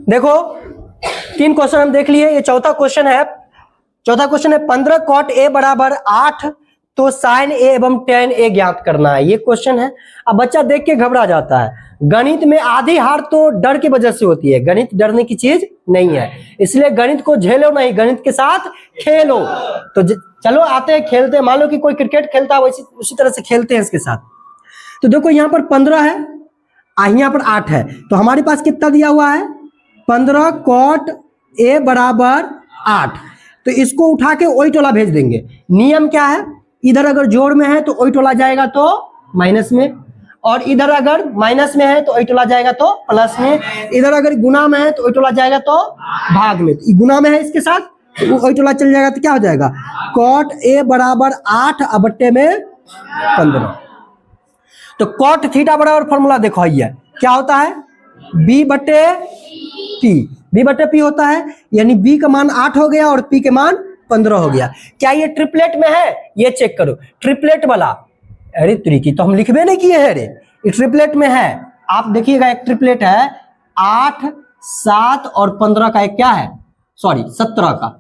देखो 3 क्वेश्चन हम देख लिए, ये चौथा क्वेश्चन है। चौथा क्वेश्चन है 15 cot a बराबर 8 तो sin a एवं tan a ज्ञात करना है। ये क्वेश्चन है। अब बच्चा देख के घबरा जाता है। गणित में आधी हार तो डर की वजह से होती है, गणित डरने की चीज नहीं है, इसलिए गणित को झेलो नहीं, गणित के साथ खेलो। तो चलो आते हैं, खेलते हैं। मान लो कि कोई क्रिकेट खेलता है, वैसे उसी तरह से खेलते हैं इसके साथ। तो देखो यहाँ पर 15 है, यहाँ पर 8 है, तो हमारे पास कितना दिया हुआ है 15 cot a बराबर 8। तो इसको उठा के ओई टोला भेज देंगे। नियम क्या है, इधर अगर जोड़ में है तो ओई टोला जाएगा तो माइनस में, और इधर अगर माइनस में है तो ओई टोला जाएगा तो प्लस में, इधर अगर गुना में है तो ओई टोला जाएगा तो भाग में। तो गुना में है इसके साथ तो ओई टोला चल जाएगा, तो क्या हो जाएगा cot a बराबर 8 बट्टे में 15। तो cot थीटा बराबर फॉर्मूला देखो ये क्या होता है, b बट्टे p होता है, यानी b का मान 8 हो गया और p के मान 15 हो गया। क्या ये ट्रिपलेट में है, ये चेक करो ट्रिपलेट वाला। अरे तरीकी तो हम लिखबे नहीं किए हैं रे, ये ट्रिपलेट में है। आप देखिएगा एक ट्रिपलेट है 8, 7 और 15 का, एक क्या है, सॉरी 17 का,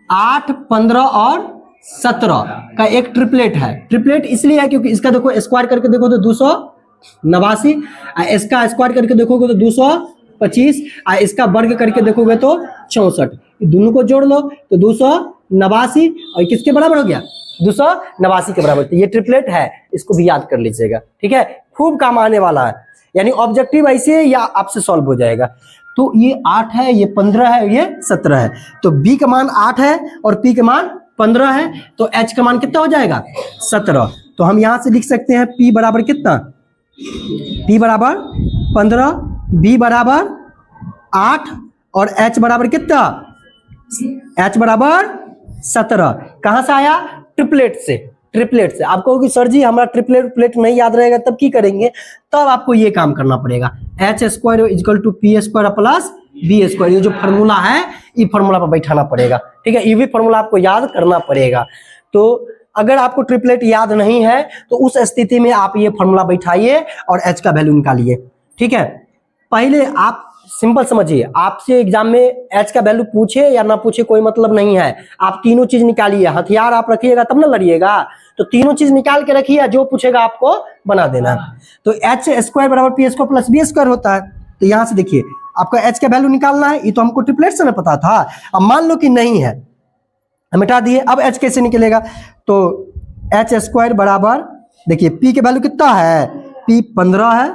8, 15 और 17 का एक ट्रिपलेट है। ट्रिपलेट इसलिए है क्योंकि इसका देखो स्क्वायर करके देखो तो 289, इसका स्क्वायर करके देखोगे तो 225, इसका वर्ग करके देखोगे तो 64। दोनों को जोड़ लो तो 289 और किसके बराबर हो गया 289 के बराबर। तो ये ट्रिपलेट है, इसको भी याद कर लीजिएगा, ठीक है, खूब काम आने वाला है। यानी ऑब्जेक्टिव ऐसे या आपसे सॉल्व हो जाएगा। तो ये 8 है, ये 15 है, ये 17 है, तो b का मान 8 है और p का मान 15 है, तो h का मान कितना हो जाएगा 17। तो हम यहां से लिख सकते हैं p बराबर कितना, p बराबर 15, b बराबर 8 और h बराबर कितना, h बराबर 17। कहां से आया, ट्रिपलेट से। ट्रिपलेट से आप कहोगे सर जी हमारा ट्रिपलेट नहीं याद रहेगा, तब की करेंगे, तब आपको ये काम करना पड़ेगा, h square equal to p square plus b square. ये जो फॉर्मूला है ये फॉर्मूला पर बैठाना पड़ेगा, ठीक है, ये भी फॉर्मूला आपको याद करना पड़ेगा। तो अगर आपको ट्रिपलेट याद नहीं है तो उस स्थिति में आप ये फॉर्मूला बैठाइए और h का वैल्यू निकालिए, ठीक है। पहले आप सिंपल समझिए, आपसे एग्जाम में h का वैल्यू पूछे या ना पूछे कोई मतलब नहीं है, आप तीनों चीज निकालिए, हथियार आप रखिएगा तब ना लड़िएगा। तो तीनों चीज निकाल के रखिए, जो पूछेगा आपको बना देना। तो h स्क्वायर बराबर p square plus b square होता है। तो यहां से देखिए आपको h का वैल्यू निकालना है, ये तो हमको ट्रिपलेट से ना पता था। अब मान लो कि नहीं है, हम मिटा दिए, अब h कैसे निकलेगा, तो h स्क्वायर बराबर देखिए p के वैल्यू कितना है, p 15 है,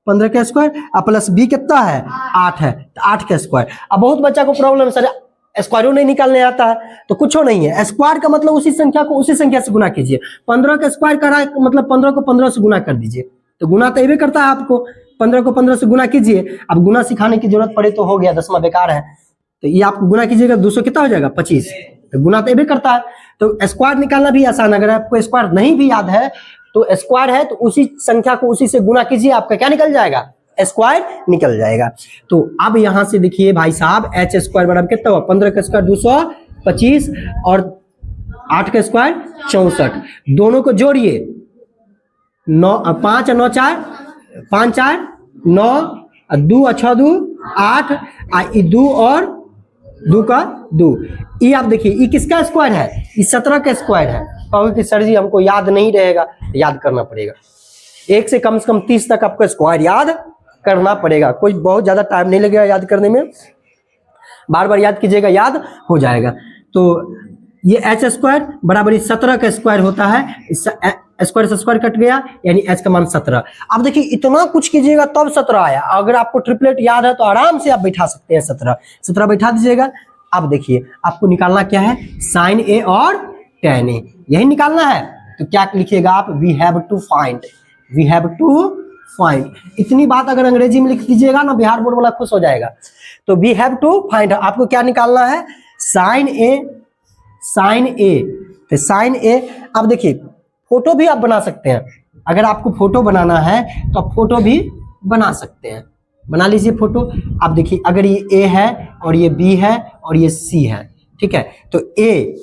15 का स्क्वायर प्लस b कितना है 8 है, तो 8 का स्क्वायर। अब बहुत बच्चा को प्रॉब्लम सर स्क्वायर नहीं निकालने आता है, तो कुछ नहीं है, स्क्वायर का मतलब उसी संख्या को उसी संख्या से गुना कीजिए। 15 का स्क्वायर करा मतलब 15 को 15 से गुना कर दीजिए, तो गुना तो ये करता है आपको, 15 को 15 से गुना कीजिए। अब गुना सिखाने की जरूरत पड़े तो हो गया, 10वां बेकार है, तो ये आपको गुना कीजिएगा 200 कितना हो जाएगा 25, तो गुना तो ये करता है। तो स्क्वायर निकालना भी आसान, अगर आपको स्क्वायर नहीं भी याद है तो स्क्वायर है तो उसी संख्या को उसी से गुना कीजिए, आपका क्या निकल जाएगा स्क्वायर निकल जाएगा। तो अब यहां से देखिए भाई साहब h स्क्वायर बराबर कितना हुआ, 15 का स्क्वायर 225 और 8 का स्क्वायर 64, दोनों को जोड़िए 9 5 9 4 5 4 9 2 6 2 8 2 और 2 का 2। ये आप देखिए ये किसका स्क्वायर है, ये 17 का स्क्वायर है। कहोगे कि सर जी हमको याद नहीं रहेगा, याद करना पड़ेगा, 1 से कम 30 तक आपको स्क्वायर याद करना पड़ेगा, कोई बहुत ज्यादा टाइम नहीं लगेगा याद करने में, बार बार याद कीजिएगा याद हो जाएगा। तो ये h स्क्वायर बराबर 17 का स्क्वायर होता है, स्क्वायर से स्क्वायर कट गया यानी h का मान 17। अब देखिए इतना कुछ कीजिएगा तब 17 आया, अगर आपको ट्रिपलेट याद है तो आराम से आप बैठा सकते हैं 17 बैठा दीजिएगा। अब देखिए आपको निकालना क्या है, साइन a और tan a, यही निकालना है। तो क्या लिखिएगा आप, वी हैव टू फाइंड। इतनी बात अगर अंग्रेजी में लिख दीजिएगा ना, बिहार बोर्ड वाला खुश हो जाएगा। तो वी हैव टू फाइंड, आपको क्या निकालना है, साइन ए। तो साइन ए, अब देखिए फोटो भी आप बना सकते हैं, अगर आपको फोटो बनाना है तो आप फोटो भी बना सकते हैं, बना लीजिए फोटो। आप देखिए अगर ये ए है और ये बी है और ये सी है, ठीक है, तो ए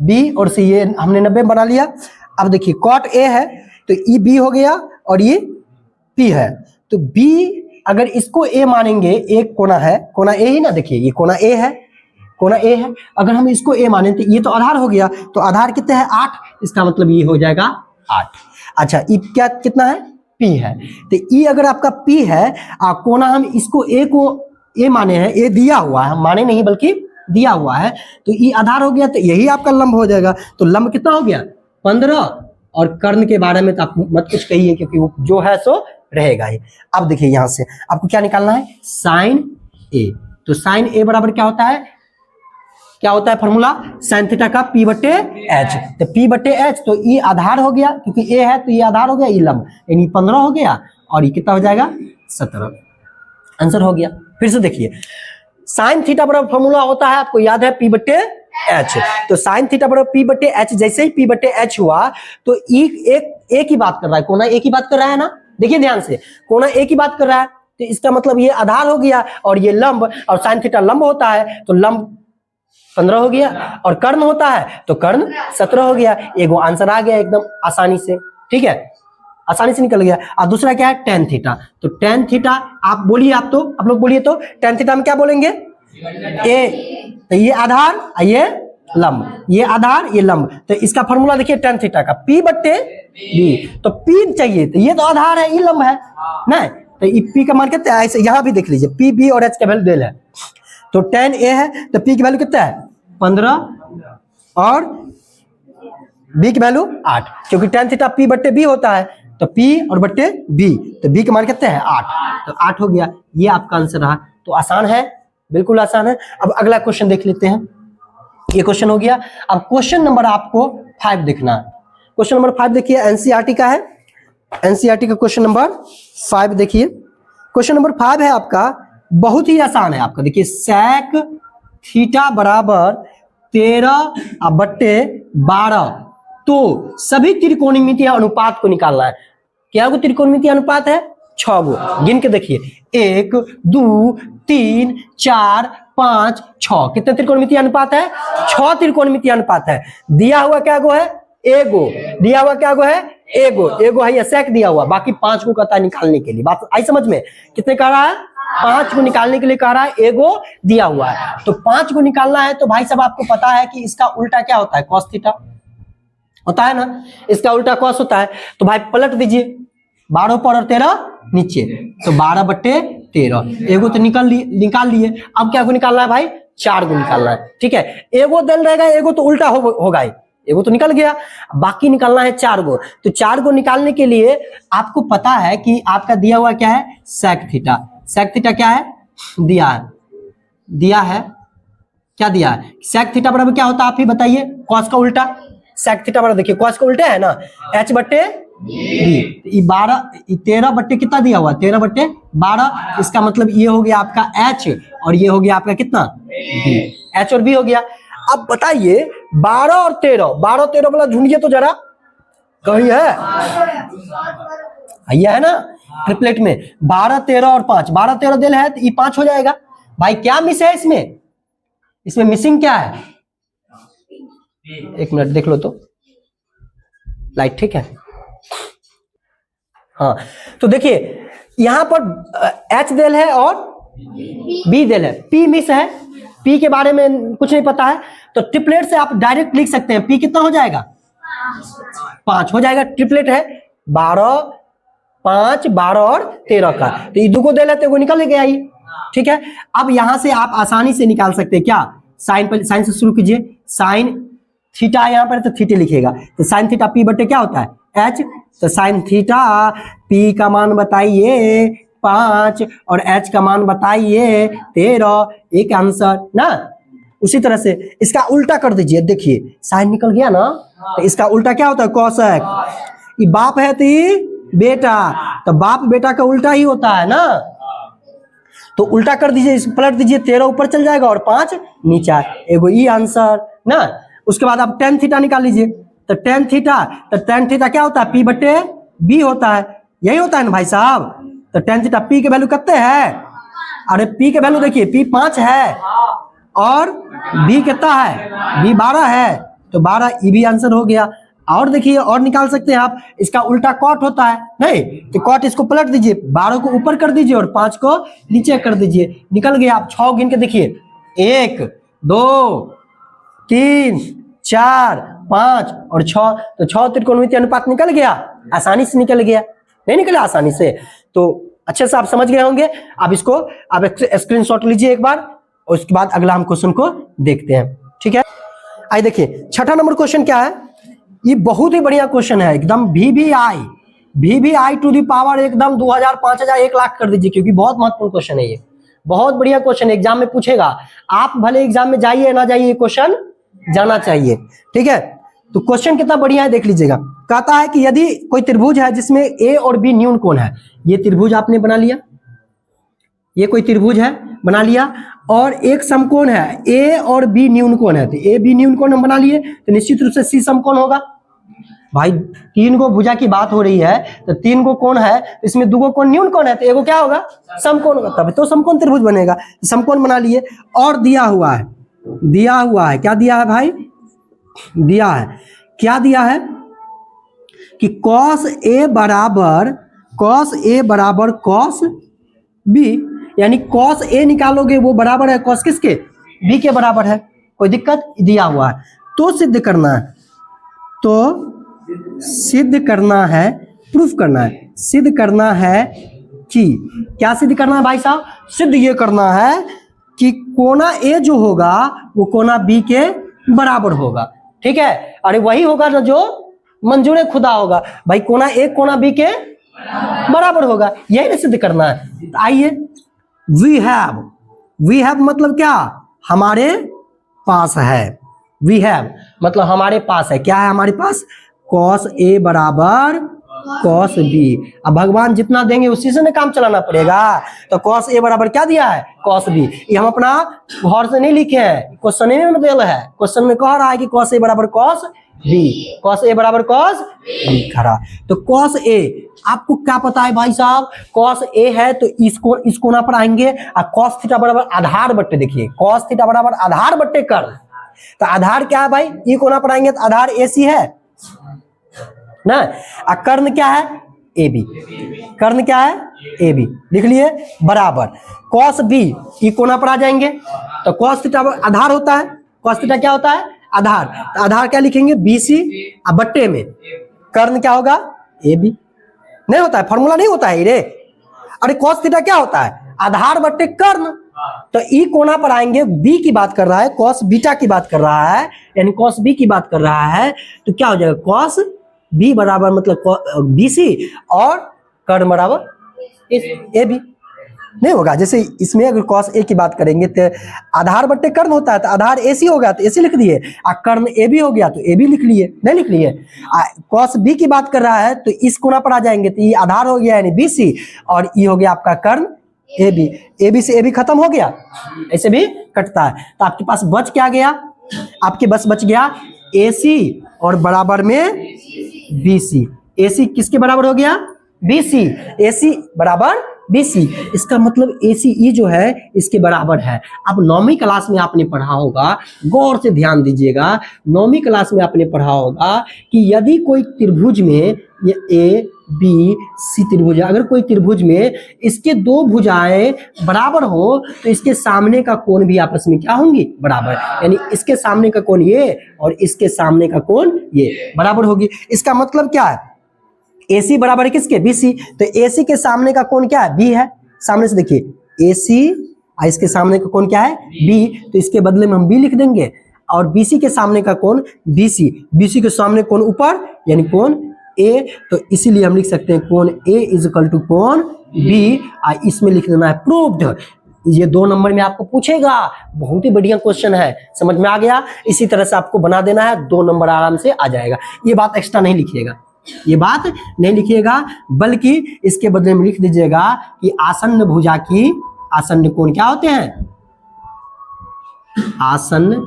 बी और सी, ये हमने 90 बना लिया। अब देखिए कॉट ए है तो ये बी हो गया और ये P है, तो B अगर इसको A मानेंगे, एक कोना है, कोना A ही ना, देखिए ये कोना A है, कोना A है, अगर हम इसको A माने तो ये तो आधार हो गया, तो आधार कितने है 8, इसका मतलब ये हो जाएगा 8। अच्छा E क्या कितना है, P है, तो E अगर आपका P है, कोना हम इसको A को A माने हैं, A दिया हुआ है, हम माने नहीं बल्कि दिया हुआ है, तो E आधार हो गया, तो यही आपका लंब हो जाएगा। तो लंब कितना हो गया 15, और कर्ण के बारे में तो आप मत कुछ कहिए, क्योंकि वो जो है सो रहेगा ही। अब देखिए यहां से आपको क्या निकालना है, साइन A, तो साइन A बराबर क्या होता है, क्या होता है फॉर्मूला, साइन थीटा का P बटे H, तो P बटे H, तो E आधार हो गया, क्योंकि A है तो ये आधार हो गया, ये लंब, यानी 15 हो गया, और ये कितना हो जाएगा 17, आंसर हो गया। फिर से देखिए साइन थीटा बराबर फॉर्मूला होता है, आपको याद है P बटे H, तो साइन थीटा बराबर P बटे H, जैसे ही P बटे H हुआ तो E एक ही बात कर रहा है, कोना एक ही बात कर रहा है ना, देखिए ध्यान से, कोना एक ही बात कर रहा है, तो इसका मतलब ये आधार हो गया, और ये लंब, और साइन थीटा लंब होता है, तो लंब 15 हो गया, और कर्ण होता है तो कर्ण 17 हो गया। एगो आंसर आ गया एकदम आसानी से, ठीक है, आसानी से निकल गया। और दूसरा क्या है, टेन थीटा, तो टेन थीटा आप बोलिए, आप लोग बोलिए, तो टेन थीटा में क्या बोलेंगे, ए, तो ये आधार, ये लंब, ये आधार, ये लंब, तो इसका फॉर्मूला देखिए टेन थीटा का P बट्टे B, तो P चाहिए, तो ये तो आधार है, ये लंब है ना, तो P का मान कितना है, ऐसे यहाँ भी देख लीजिए, P B और H का वैल्यू डेल है, तो टेन A है, तो P की वैल्यू कितना है 15, और B की वैल्यू 8, क्योंकि टेन थीटा P बट्टे B होता है, तो P और बट्टे B, तो B का मान कितना है 8, तो 8 हो गया, ये आपका आंसर रहा। तो आसान है, बिल्कुल आसान है। अब अगला क्वेश्चन देख लेते हैं, ये क्वेश्चन हो गया। अब क्वेश्चन नंबर आपको 5 देखना है, क्वेश्चन नंबर 5 देखिए, एनसीईआरटी का है, एनसीईआरटी का क्वेश्चन नंबर 5 देखिए। क्वेश्चन नंबर 5 है आपका, बहुत ही आसान है आपका, देखिए sec थीटा बराबर 13/12, तो सभी त्रिकोणमितीय अनुपात को निकालना है। क्या वो त्रिकोणमितीय अनुपात है, 6 गो, गिन के देखिए 1 2 3 4 5 6, कितने त्रिकोणमितीय अनुपात है, 6 त्रिकोणमितीय अनुपात है। दिया हुआ क्या गो है, एगो, दिया हुआ क्या गो है, एगो, एगो है, ये सेक दिया हुआ, बाकी 5 को कहता है निकालने के लिए। बात आई समझ में, कितने कह रहा है, 5 को निकालने के लिए कह रहा है, एगो दिया हुआ है, तो 5 को निकालना है। तो भाई साहब आपको पता है कि इसका उल्टा क्या होता है, कॉस थीटा होता है ना, इसका उल्टा कॉस होता है, तो भाई पलट दीजिए, 12 ऊपर और 13 नीचे, तो 12/13, एगो तो निकाल लिए। अब क्या को निकालना है भाई, 4 को निकालना है, ठीक है, एगो दिल रहेगा, एगो तो उल्टा होगा, एगो तो निकल गया, बाकी निकालना है 4 गो। तो 4 को निकालने के लिए आपको पता है कि आपका दिया हुआ क्या है, सेक थीटा, सेक थीटा क्या है, दिया है, क्या दिया है, सेक थीटा बराबर क्या होता है आप ही बताइए, कॉस का उल्टा, सेक थीटा बराबर देखिए कॉस का उल्टा है ना, H बट्टे बी, 13 बट्टे कितना दिया हुआ, 13/12, इसका मतलब ये हो गया आपका H, और ये हो गया आपका कितना B, H और B हो गया। अब बताइए 12 और 13 वाला ढूंढिए तो जरा, कहीं है, ये है ना ट्रिपलेट में, 12 13 और 5, 12 13 दिल है तो ये 5 हो जाएगा। भाई क्या मिस है इसमें मिसिंग क्या है, एक मिनट देख लो तो लाइट, ठीक है, हाँ, तो देखिए यहां पर H दिल है और B दिल है, P मिस है, P के बारे में कुछ नहीं पता है, तो ट्रिपलेट से आप डायरेक्ट लिख सकते हैं, P कितना हो जाएगा, 5 हो जाएगा, ट्रिपलेट है 12 5 12 और 13 का, तो ये दो को दे लेते वो निकल गया ये, ठीक है। अब यहां से आप आसानी से निकाल सकते हैं, क्या, साइन से शुरू कीजिए, साइन थीटा यहाँ पर तो थीटे लिखेगा, तो साइन थीटा P बटे क्या होता है, H, तो साइन थीटा P का मान बताइए 5 और H का मान बताइए 13, एक आंसर ना। उसी तरह से इसका उल्टा कर दीजिए, देखिए साइन निकल गया ना, तो इसका उल्टा क्या होता है, कोसेक, ये बाप है तो ये बेटा, तो बाप बेटा का उल्टा ही होता है ना, तो उल्टा कर दीजिए, पलट दीजिए, 13 ऊपर चल जाएगा और 5 नीचे, एगो ई आंसर ना। उसके बाद आप टेन थीटा निकाल लीजिए, तो टेन थीटा क्या होता है, P बटे B होता है, यही होता है ना भाई साहब। तो टेन थीटा P के वैल्यू कितने है, अरे P के वैल्यू देखिए, P 5 है और B कितना है, B 12 है, तो 12 ये भी आंसर हो गया। और देखिए और निकाल सकते हैं आप, इसका उल्टा कॉट होता है नहीं, तो कॉट इसको पलट दीजिए, 12 को ऊपर कर दीजिए और 5 को नीचे कर दीजिए, निकल गया। आप 6 गिन के देखिए, 1 2 3 4 5 और 6, तो 6 त्रिकोणमितीय अनुपात निकल गया, आसानी से निकल गया, नहीं निकला आसानी से? तो अच्छे से आप समझ गए होंगे। अब इसको आप स्क्रीनशॉट लीजिए एक बार, और उसके बाद अगला हम क्वेश्चन को देखते हैं, ठीक है। आइए देखिए छठा नंबर क्वेश्चन क्या है, ये बहुत ही बढ़िया क्वेश्चन है एकदम, वीवीआई टू दी पावर एकदम 2000 5000 1 लाख कर दीजिए, क्योंकि बहुत महत्वपूर्ण क्वेश्चन है, ये बहुत बढ़िया क्वेश्चन है, एग्जाम में पूछेगा। आप भले एग्जाम में जाइए ना जाइए, क्वेश्चन जाना चाहिए, ठीक है। तो क्वेश्चन कितना बढ़िया है देख लीजिएगा। कहता है कि यदि कोई त्रिभुज है जिसमें ए और बी न्यून कोण है, ये त्रिभुज आपने बना लिया, ये कोई त्रिभुज है बना लिया, और एक समकोण है ए और बी न्यून कोण है, तो ए बी न्यून कोण हम बना लिए, तो निश्चित रूप से सी समकोण होगा। भाई 3 गो भुजा की बात हो रही है, तो 3 गो कोण है, इसमें 2 गो कोण न्यून कोण है, तो एगो क्या होगा समकोण होगा, तब तो समकोण त्रिभुज बनेगा। समकोण बना लिए, और दिया हुआ है क्या दिया है भाई, दिया है क्या दिया है कि cos A बराबर cos B, यानी cos A निकालोगे वो बराबर है cos किसके, B के बराबर है, कोई दिक्कत, दिया हुआ है। तो सिद्ध करना है, प्रूफ करना है, सिद्ध करना है कि क्या सिद्ध करना है भाई साहब, सिद्ध ये करना है कि कोना A जो होगा वो कोना B के बराबर होगा, ठीक है। अरे वही होगा ना जो मंजूर खुदा होगा, भाई कोना A कोना B के बराबर होगा, यही ना सिद्ध करना है। आइए, वी हैव मतलब क्या, हमारे पास है, वी हैव मतलब हमारे पास है, क्या है हमारे पास, cos A बराबर cos B। अब भगवान जितना देंगे उसी से ना काम चलाना पड़ेगा, तो cos A बराबर क्या दिया है cos B, ये हम अपना घर से नहीं लिखे हैं, क्वेश्चन में दिया है, क्वेश्चन में कह रहा है कि cos A बराबर cos B, cos A बराबर cos B खरा। तो cos A आपको क्या पता है भाई साहब, cos A है तो इस कोना पर आएंगे, और cos थीटा बराबर आधार बट्टे, देखिए cos थीटा बराबर आधार बट्टे कर्ण, तो आधार क्या है भाई, ये कोना पर आएंगे तो आधार AC है ना, और कर्ण क्या है AB, कर्ण क्या है AB, लिख लिए बराबर cos B, ये कोना पर आ जाएंगे, तो cos थीटा आधार होता है, cos थीटा क्या होता है आधार, तो आधार क्या लिखेंगे BC, और बट्टे में कर्ण क्या होगा AB, नहीं होता है, फॉर्मूला नहीं होता है रे, अरे cos थीटा क्या होता है आधार बट्टे कर्ण, तो ई कोना पर आएंगे, बी की बात कर रहा है, cos बीटा की बात कर रहा है, यानी cos B की बात कर रहा है, तो क्या हो जाएगा cos B बराबर मतलब BC, और कर्ण बराबर AB, नहीं होगा। जैसे इसमें अगर cos A की बात करेंगे तो आधार बट्टे कर्ण होता है, तो आधार AC हो गया तो AC लिख दिए, और कर्ण AB हो गया तो AB लिख लिए, नहीं लिख लिए। cos B की बात कर रहा है तो इस कोना पर आ जाएंगे, तो ये आधार हो गया यानी BC, और ये हो गया आपका कर्ण AB से AB खत्म हो गया, ऐसे भी कटता है, तो आपके पास बच क्या गया, आपके बस बच गया AC और बराबर में BC, AC किसके बराबर हो गया BC, AC बराबर BC, इसका मतलब ACE जो है इसके बराबर है। अब 9वीं क्लास में आपने पढ़ा होगा, गौर से ध्यान दीजिएगा, 9वीं क्लास में आपने पढ़ा होगा कि यदि कोई त्रिभुज में, ये A B C त्रिभुज है, अगर कोई त्रिभुज में इसके 2 भुजाएं बराबर हो तो इसके सामने का कोण भी आपस में क्या होंगी बराबर, यानी इसके सामने का कोण ये और इसके सामने का कोण ये बराबर होगी। इसका मतलब क्या है, AC बराबर है किसके BC, तो AC के सामने का कोण क्या है B है, सामने से देखिए AC और इसके सामने का कोण क्या है B, तो इसके बदले में हम B लिख देंगे, और BC के सामने का कोण BC, BC के सामने कोण ऊपर यानी कोण A, तो इसीलिए हम लिख सकते हैं कोण A इज इक्वल टू कोण B, और इसमें लिख देना है प्रूव्ड। ये 2 नंबर में आपको पूछेगा, बहुत ही बढ़िया क्वेश्चन है, समझ में आ गया। इसी तरह से आपको बना देना है, 2 नंबर आराम से आ जाएगा। ये बात एक्स्ट्रा नहीं लिखिएगा, ये बात नहीं लिखिएगा, बल्कि इसके बदले में लिख दीजिएगा कि आसन्न भुजा की आसन्न कोण क्या होते हैं, आसन्न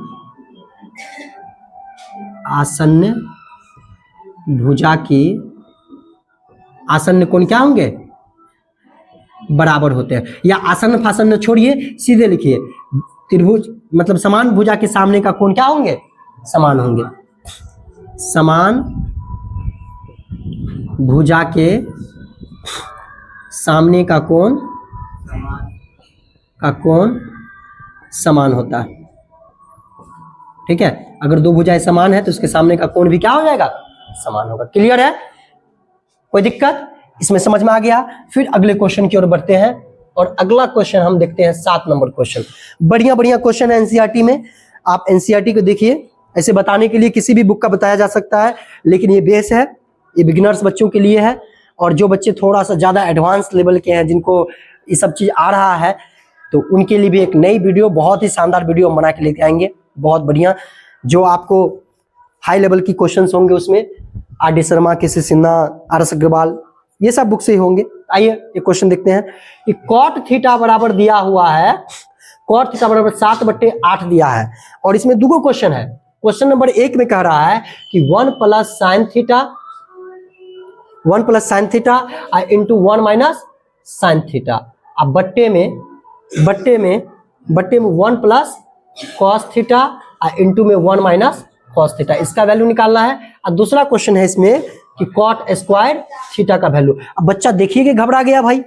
भुजा की आसन्न कोण क्या होंगे बराबर होते हैं, या आसन्न फासन्न छोड़िए, सीधे लिखिए त्रिभुज मतलब समान भुजा के सामने का कोण क्या होंगे समान होंगे, समान भुजा के सामने का कोण समान होता है। ठीक है, अगर दो भुजाएं समान है तो उसके सामने का कोण भी क्या हो जाएगा, समान होगा। क्लियर है, कोई दिक्कत इसमें समझ में आ गया। फिर अगले क्वेश्चन की ओर बढ़ते हैं और अगला क्वेश्चन हम देखते हैं 7 नंबर क्वेश्चन। बढ़िया बढ़िया क्वेश्चन है एनसीईआरटी में, आप एनसीईआरटी को देखिए। ऐसे बताने के लिए किसी भी बुक का बताया जा सकता है, लेकिन ये बेस है, ये बिगिनर्स बच्चों के लिए है। और जो बच्चे थोड़ा सा ज्यादा एडवांस लेवल के हैं, जिनको ये सब चीज आ रहा है, तो उनके लिए भी एक नई वीडियो, बहुत ही शानदार वीडियो बना के लेके आएंगे, बहुत बढ़िया। जो आपको हाई लेवल की क्वेश्चंस होंगे उसमें आर डी शर्मा, के सी सिन्हा, आर एस अग्रवाल, ये सब बुक से ही होंगे। आइए एक क्वेश्चन देखते हैं कि कॉट थीटा बराबर दिया हुआ है, कॉट थीटा बराबर 7/8 दिया है और इसमें दो क्वेश्चन है। क्वेश्चन नंबर 1 में कह रहा है कि 1 + sin theta into 1 - sin theta, अब बट्टे में 1 + cos थीटा इंटू में 1 - cos थीटा, इसका वैल्यू निकालना है। और दूसरा क्वेश्चन है इसमें कि cot स्क्वायर थीटा का वैल्यू। अब बच्चा देखिए कि घबरा गया भाई,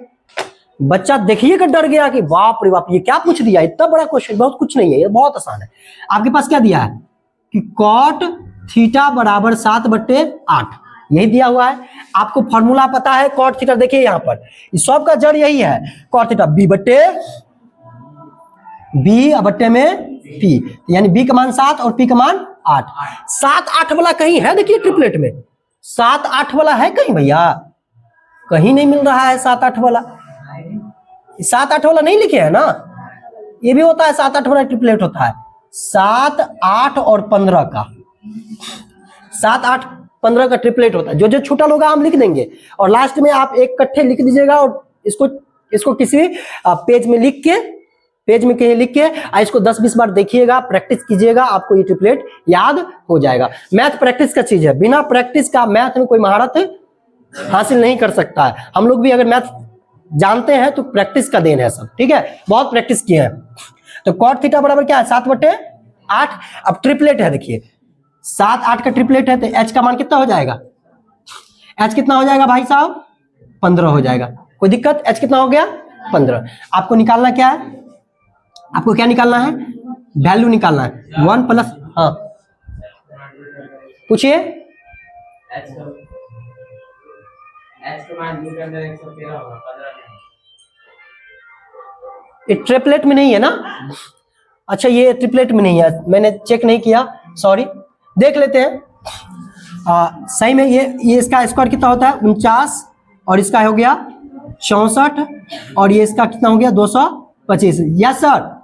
बच्चा देखिए कि डर गया कि बाप रे बाप, ये क्या पूछ दिया, इतना बड़ा क्वेश्चन, बहुत कुछ नहीं है, ये बहुत आसान है। आपके पास क्या दिया है कि cot थीटा बराबर 7/8, यही दिया हुआ है। आपको फॉर्मूला पता है cot थीटा, देखिए यहाँ पर इस सब का जड़ यही है, cot थीटा b बट्टे में p, यानी b का मान 7 और p का मान 8। 7-8 वाला कहीं है, देखिए ट्रिपलेट में 7-8 वाला है कहीं भैया, कहीं नहीं मिल रहा है 7-8 वाला। 7-8 वाला नहीं लिखे है ना, ये भी होता है 7-8 वाला ट्रिपलेट होता है। 7, 8 और 15 का, 7, 8, 15 का ट्रिपलेट होता है। जो जो छूटा होगा हम लिख देंगे और लास्ट में आप एक कट्ठे लिख दीजिएगा और इसको किसी पेज में कहीं लिख के इसको 10-20 बार देखिएगा, प्रैक्टिस कीजिएगा, आपको ये ट्रिपलेट याद हो जाएगा। मैथ प्रैक्टिस का चीज है, बिना प्रैक्टिस का मैथ में कोई महारत हासिल नहीं कर सकता है। हम लोग भी अगर मैथ जानते हैं तो प्रैक्टिस का देन है सब, ठीक है, बहुत प्रैक्टिस किए हैं। तो cot थीटा बराबर क्या है, 7/8। अब ट्रिपलेट है, देखिए 7-8 का ट्रिपलेट है, तो h का मान कितना हो जाएगा, h कितना हो जाएगा भाई साहब, 15 हो जाएगा। कोई दिक्कत, h कितना हो गया, 15। आपको निकालना क्या है, आपको क्या निकालना है, वैल्यू निकालना है। 1 +, हाँ पूछिए, ये ट्रिपलेट में नहीं है ना, अच्छा ये ट्रिपलेट में नहीं है, मैंने चेक नहीं किया, सॉरी, देख लेते हैं। सही में ये इसका स्क्वायर कितना होता है, 49, और इसका हो गया 64, और ये इसका कितना हो गया 225। यस सर,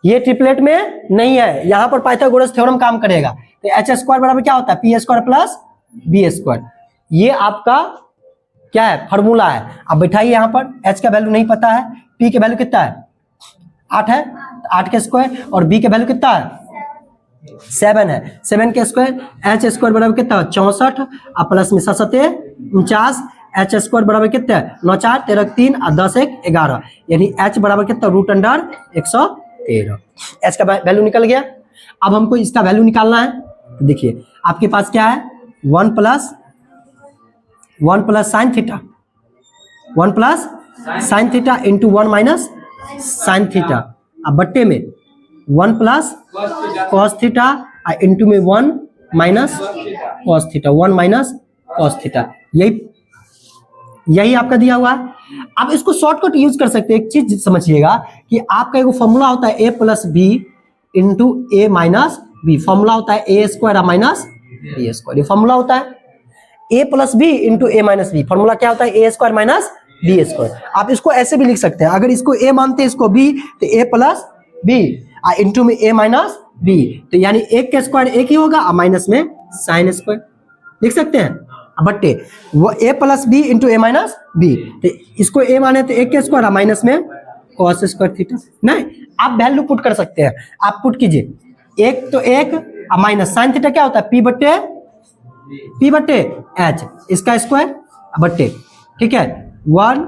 ये ट्रिपलेट में नहीं है, यहां पर पाइथागोरस थ्योरम काम करेगा। तो h² बराबर क्या होता है, p² + b²। ये आपका क्या है, फॉर्मूला है। अब बैठाइए यहाँ पर, h का वैल्यू नहीं पता है, p के वैल्यू कितना है, 8 है, 8 के स्क्वायर, और b के वैल्यू कितना है, 7 है, 7 के स्क्वायर, h² बराबर कितना है 64, और प्लस में 7 49, h² बराबर कितना है 9 4 13 3 और 10 1 11, यानी h बराबर कितना √113। h का वैल्यू निकल गया। अब हमको इसका वैल्यू निकालना है, तो देखिए आपके पास क्या है, 1 + sin theta, 1 + sin theta into 1 - sin theta, अब बट्टे में 1 + cos थीटा इंटू में 1 - cos थीटा, 1 - cos थीटा, यही आपका दिया हुआ है। अब इसको शॉर्टकट यूज कर सकते हैं। एक चीज समझिएगा कि आपका एक फॉर्मूला होता है a + b into a - b, formula होता है a² - b², ये फॉर्मूला होता है a + b into a - b, formula क्या होता है a² - b²। आप इसको ऐसे भी लिख सकते हैं, अगर इसको a मानते हैं इसको b, तो a + b इंटू में a - b, तो यानी 1 का स्क्वायर 1 ही होगा, और माइनस में sin स्क्वायर लिख सकते हैं, बट्टे वो a + b into a - b, तो इसको a माने तो 1 के स्क्वायर, माइनस में cos स्क्वायर थीटा। नहीं, आप वैल्यू पुट कर सकते हैं, आप पुट कीजिए, 1 तो 1 माइनस sin थीटा क्या होता है, p/h, इसका स्क्वायर बट्टे, ठीक है, 1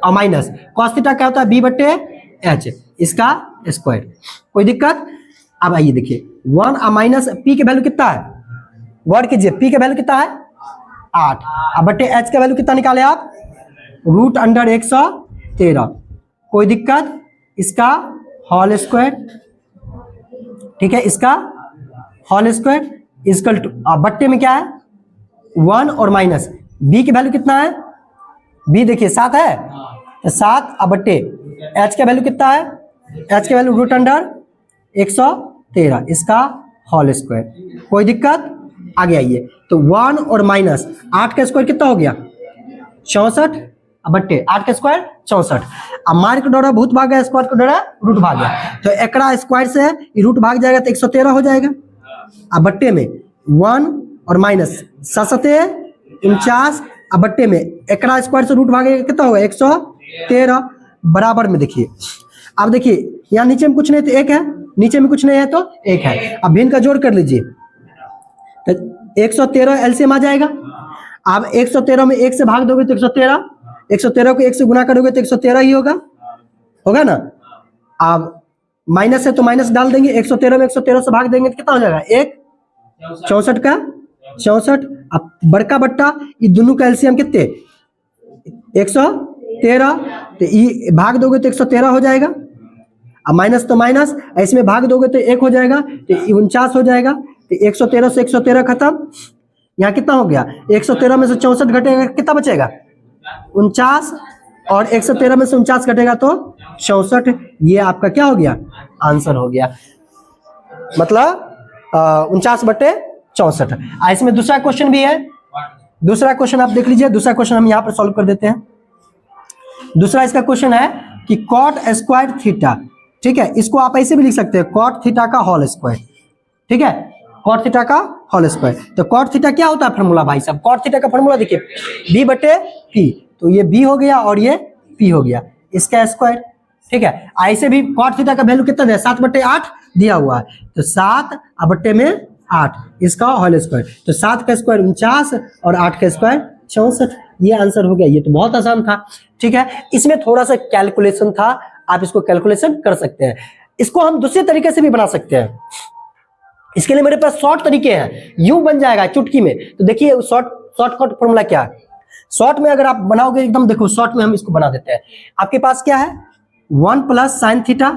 और माइनस cos थीटा क्या होता है b/h, इसका स्क्वायर। कोई दिक्कत। अब आइए देखिए 1 और माइनस p के वैल्यू कितना है, वर्ड कीजिए, p के वैल्यू कितना है 8 अब बट्टे h का वैल्यू कितना निकाले आप, √113। कोई दिक्कत, इसका होल स्क्वायर, ठीक है, इसका होल स्क्वायर इक्वल टू, बट्टे में क्या है 1 और माइनस, b की वैल्यू कितना है, b देखिए 7 है, तो 7 अब बट्टे h का वैल्यू कितना है, h का वैल्यू √113, इसका होल स्क्वायर। कोई दिक्कत, आगे आइए, तो 1 और माइनस 8 का स्क्वायर कितना हो गया 64, अब बट्टे 8 का स्क्वायर 64। अब मार के डोरा भूत भाग गया, स्क्वायर को डोरा रूट भाग गया, तो एकड़ा स्क्वायर से रूट भाग जाएगा तो 113 हो जाएगा। अब बट्टे में 1 और माइनस 7 49, अब बट्टे में एकड़ा स्क्वायर से रूट भागेगा कितना होगा 113, बराबर में देखिए। अब देखिए यहाँ नीचे में कुछ नहीं तो 1 है, नीचे में कुछ नहीं है तो 1 है। अब भिन्न का जोड़ कर लीजिए, तो 113 एलसीएम आ जाएगा। अब 113 में 1 से भाग दोगे तो 113, 113 को 1 से गुना करोगे तो 113 ही होगा ना। अब माइनस है तो माइनस डाल देंगे, 113 में 113 से भाग देंगे तो कितना हो जाएगा 1, 64 का 64। अब बड़का बट्टा ये दोनों का एलसीएम कितने 113, तो ये भाग दोगे तो 113 हो जाएगा। अब माइनस तो माइनस, इसमें भाग दोगे तो 1 हो जाएगा, तो 49 हो जाएगा। तो 113 से 113 खत्म, यहाँ कितना हो गया 113 में से 64 घटेगा कितना बचेगा 49, और 113 में से 49 घटेगा तो 64। ये आपका क्या हो गया आंसर हो गया, मतलब 49/64। इसमें दूसरा क्वेश्चन भी है, दूसरा क्वेश्चन आप देख लीजिए, दूसरा क्वेश्चन हम यहाँ पर सॉल्व कर देते हैं। दूसरा इसका क्वेश्चन है कि कॉट स्क्वायर थीटा, ठीक है, इसको आप ऐसे भी लिख सकते हैं कॉट थीटा का होल स्क्वायर, ठीक है, कॉट थीटा का होल स्क्वायर। तो कॉट थीटा क्या होता है फॉर्मूला भाई साहब, कॉट थीटा का फॉर्मूला देखिए b/p, तो ये b हो गया और ये p हो गया, इसका स्क्वायर, ठीक है। ऐसे भी कॉट थीटा का वैल्यू कितना है 7/8 दिया हुआ है, तो 7 बट्टे में 8, इसका होल स्क्वायर, तो 7 का स्क्वायर 49 और 8 का स्क्वायर 64। ये आंसर हो गया, ये तो बहुत आसान था, ठीक है। इसमें थोड़ा सा कैलकुलेशन था, आप इसको कैलकुलेशन कर सकते हैं। इसको हम दूसरे तरीके से भी बना सकते हैं, इसके लिए मेरे पास शॉर्ट तरीके हैं, यूं बन जाएगा चुटकी में। तो देखिए शॉर्टकट फॉर्मूला क्या है, शॉर्ट में अगर आप बनाओगे एकदम, देखो शॉर्ट में हम इसको बना देते हैं। आपके पास क्या है 1 + sin theta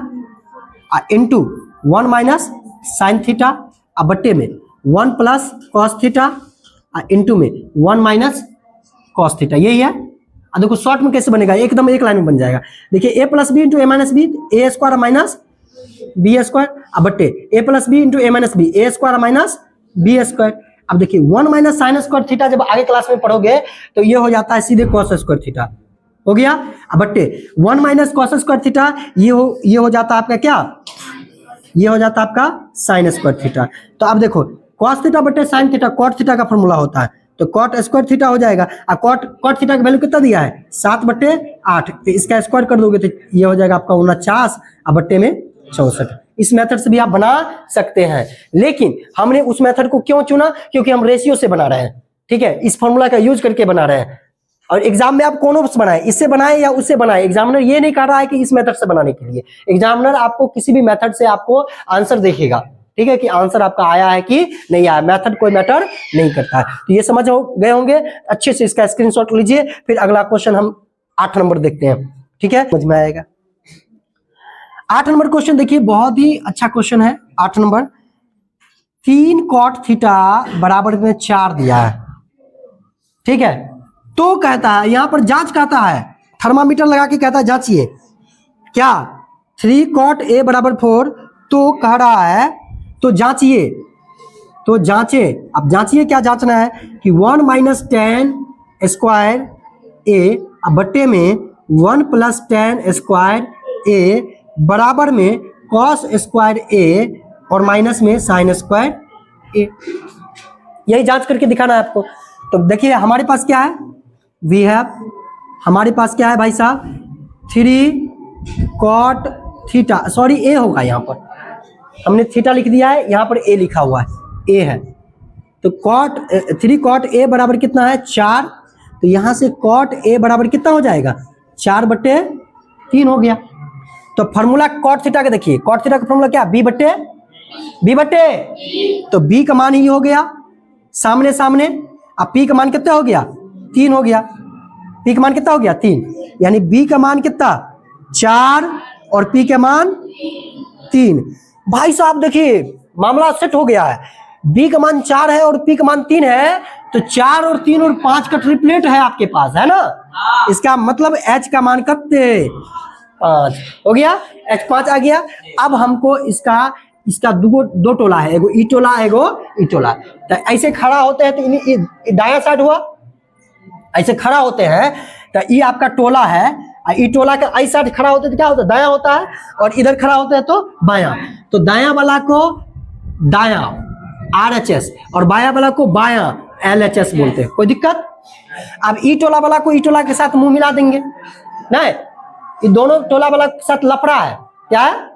into 1 - sin theta, अब बट्टे में 1 + cos थीटा इंटू में 1 - cos थीटा, यही है। अब देखो शॉर्ट में कैसे बनेगा, एकदम एक लाइन में बन जाएगा। देखिए a + b into a - b, a square minus b square, अब बट्टे a + b into a - b, a square minus b square. अब देखिए 1 - sin स्क्वायर थीटा जब आगे क्लास में पढ़ोगे तो ये हो जाता है सीधे cos स्क्वायर थीटा, हो गया। अब बट्टे 1 - cos स्क्वायर थीटा, ये हो जाता है आपका क्या, ये हो जाता है आपका sin स्क्वायर थीटा। तो अब देखो cos थीटा बट्टे sin थीटा कॉट थीटा का फॉर्मूला होता है, तो कॉट स्क्वायर थीटा हो जाएगा। अब कॉट थीटा का वैल्यू कितना दिया है 7/8, तो इसका स्क्वायर कर दोगे तो ये हो जाएगा आपका 49 अब बट्टे में 64। इस मेथड से भी आप बना सकते हैं, लेकिन हमने उस मेथड को क्यों चुना, क्योंकि हम रेशियो से बना रहे हैं, ठीक है, इस फॉर्मूला का यूज करके बना रहे हैं। और एग्जाम में आप कौन से बनाए, इससे बनाए या उससे बनाए, एग्जामिनर ये नहीं कह रहा है कि इस मेथड से बनाने के लिए, एग्जामिनर आपको किसी भी मेथड से आपको आंसर देखेगा, ठीक है, कि आंसर आपका आया है कि नहीं आया, मेथड कोई मैटर नहीं करता है। तो ये समझ गए होंगे, अच्छे से इसका स्क्रीनशॉट लीजिए। फिर अगला क्वेश्चन हम 8 नंबर देखते हैं, ठीक है, समझ में आएगा। 8 नंबर क्वेश्चन देखिए, बहुत ही अच्छा क्वेश्चन है। 8 नंबर 3 cot थीटा बराबर में 4 दिया है, ठीक है। तो कहता है यहां पर जांच कहता है, थर्मामीटर लगा के कहता है जांचिए क्या 3 cot a = 4, तो कह रहा है तो जांचिए, तो जांचे। अब जांचिए क्या जांचना है कि 1 - tan स्क्वायर a अब बट्टे में 1 + tan स्क्वायर a बराबर में cos स्क्वायर a और माइनस में sin स्क्वायर a, यही जांच करके दिखाना है आपको। तो देखिए हमारे पास क्या है, वी हैव, हमारे पास क्या है भाई साहब 3 cot थीटा, सॉरी a होगा, यहाँ पर हमने थीटा लिख दिया है, यहाँ पर a लिखा हुआ है, a है। तो 3 cot a बराबर कितना है 4, तो यहाँ से cot a बराबर कितना हो जाएगा 4/3 हो गया। तो फॉर्मूला cot थीटा का देखिए, cot थीटा का फॉर्मूला क्या b/, तो b का मान ही हो गया सामने सामने। अब पी का मान कितना हो गया 3 हो गया, पी का मान कितना हो गया 3, यानी बी का मान कितना 4 और पी का मान 3। भाई साहब देखिए मामला सेट हो गया है, बी का मान 4 है और पी का मान 3 है, तो 4 और 3 और 5 का ट्रिपलेट है आपके पास, है ना। इसका मतलब एच का मान कितने 5 हो गया, H5 आ गया। अब हमको इसका दो टोला है, एगो ई टोला एगो ई टोला। तो ऐसे खड़ा होते हैं तो दायां साइड हुआ, ऐसे खड़ा होते हैं तो ई आपका टोला है, ई टोला का आई साइड खड़ा होते तो क्या होता है दायां होता है, और इधर खड़ा होता है तो बायां। तो दायां वाला को दायां RHS और बायां वाला को बायां LHS बोलते हैं, कोई दिक्कत। अब ई टोला वाला को ई टोला के साथ मुंह मिला देंगे, नहीं ये दोनों टोला वाला के साथ लफड़ा है, क्या है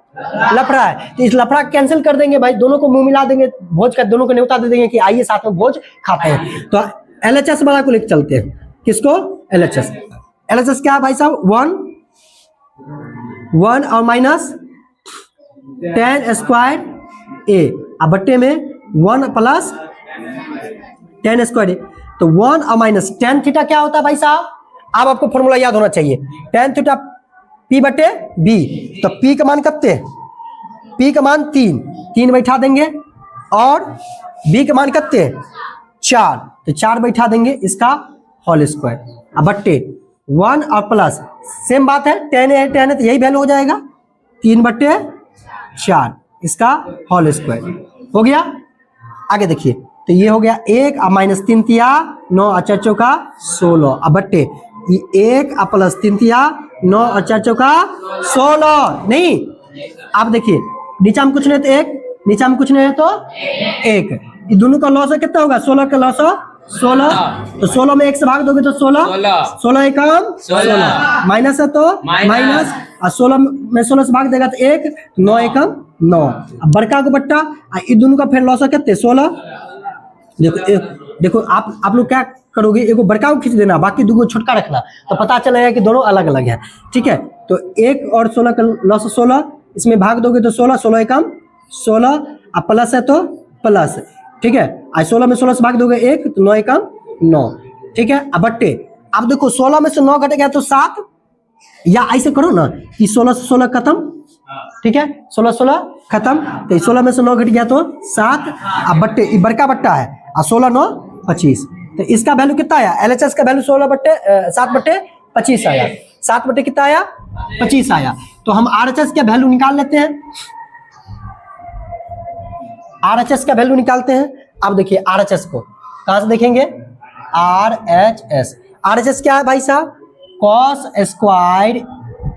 लफड़ा है, तो इस लफड़ा कैंसिल कर देंगे भाई, दोनों को मुंह मिला देंगे, भोज का दोनों को न्योता दे देंगे कि आइए साथ में भोज खाते हैं। तो LHS वाला को लेकर चलते हैं, किसको LHS क्या है भाई साहब 1 और माइनस 10 स्क्वायर A अब बट्टे में 1 प्लस 10 स्क्वायर A। तो 1 और माइनस 10 थीटा क्या होता है भाई साहब, अब आपको फॉर्मूला याद होना चाहिए, 10 थीटा P बटे B। तो P का मान कितने, P का मान 3 बैठा देंगे, और B का मान कितने 4, तो 4 बैठा देंगे, इसका होल स्क्वायर अब बट्टे 1 और प्लस सेम बात है, 10 है तो यही वैल्यू हो जाएगा 3 बट्टे 4, इसका होल स्क्वायर हो गया। आगे देखिए तो ये हो गया 1 और माइनस 3 तिया 9 और 4 चौका 16 अब बट्टे 1 और प्लस 3 तिया 9 और 4 चौका 16। नहीं आप देखिए नीचा में कुछ नहीं तो 1, नीचा में कुछ नहीं है तो 1, ये दोनों का लॉस कितना होगा 16 का लॉस 16, तो 16 में 1 से भाग दोगे तो 16 एकम 16 माइनस है तो माइनस, और 16 में 16 से भाग देगा तो 1, 9 एकम 9। अब बड़का को बट्टा ये दोनों का फिर लॉस कितने 16। देखो आप लोग क्या करोगे, एगो बड़का को खींच देना, बाकी दो छोटका रखना, तो पता चलेगा कि दोनों अलग अलग है, ठीक है। तो 1 और 16 का लॉस 16, इसमें भाग दोगे तो 16 एकम 16, अब प्लस है तो प्लस, ठीक है। आज 16 में 16 से भाग दोगे 1, तो 9 एकम 9, ठीक है। अब बट्टे अब देखो 16 में से 9 घट गया तो 7, या ऐसे करो ना कि 16 से 16 खत्म, ठीक है, 16 खत्म, तो 16 में से 9 घट गया तो 7, अब बट्टे ये बड़का बट्टा है, और 16 9 25, तो इसका वैल्यू कितना आया LHS का वैल्यू 7 बट्टे 25 आया, 7 बट्टे कितना आया 25 आया। तो हम RHS का वैल्यू निकाल लेते हैं, RHS का वैल्यू निकालते हैं। अब देखिए RHS को कहां से देखेंगे, RHS क्या है भाई साहब cos square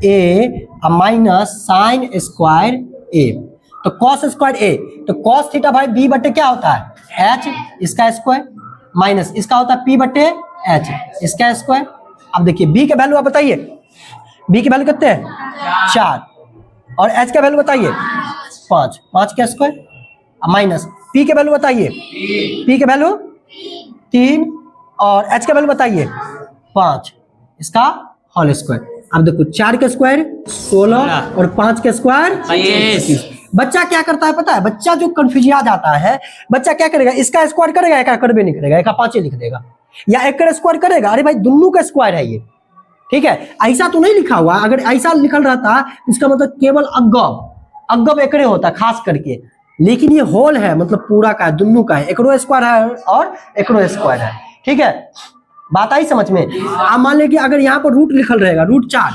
A minus sine square A। तो cos स्क्वायर A, तो cos थीटा भाई B बटे क्या होता है H, इसका स्क्वायर माइनस इसका होता है P बटे H, इसका स्क्वायर। अब देखिए B का वैल्यू आप बताइए, B के वैल्यू कितने हैं 4, और H का वैल्यू बताइए 5 का स्क्वायर, माइनस P के वैल्यू बताइए, P के वैल्यू 3, और H का वैल्यू बताइए 5, इसका होल स्क्वायर। अब देखो 4 का स्क्वायर 16 और 5 का स्क्वायर 25। बच्चा क्या करता है पता है, बच्चा जो कंफ्यूजिया जाता है, बच्चा क्या करेगा, इसका स्क्वायर करेगा, एक करबे नहीं करेगा, एक 5 लिख देगा, या एक का स्क्वायर करेगा, अरे भाई दोनों का स्क्वायर है ये, ठीक है। ऐसा तो नहीं लिखा हुआ, अगर ऐसा लिखल रहता इसका मतलब केवल अगब एकड़े होता खास करके, लेकिन ये होल है मतलब पूरा का है, दोनों का है, एकड़ो स्क्वायर है और एकड़ो स्क्वायर है, ठीक है। बात आई समझ में। आप मान लें कि अगर यहाँ पर रूट लिखल रहेगा रूट 4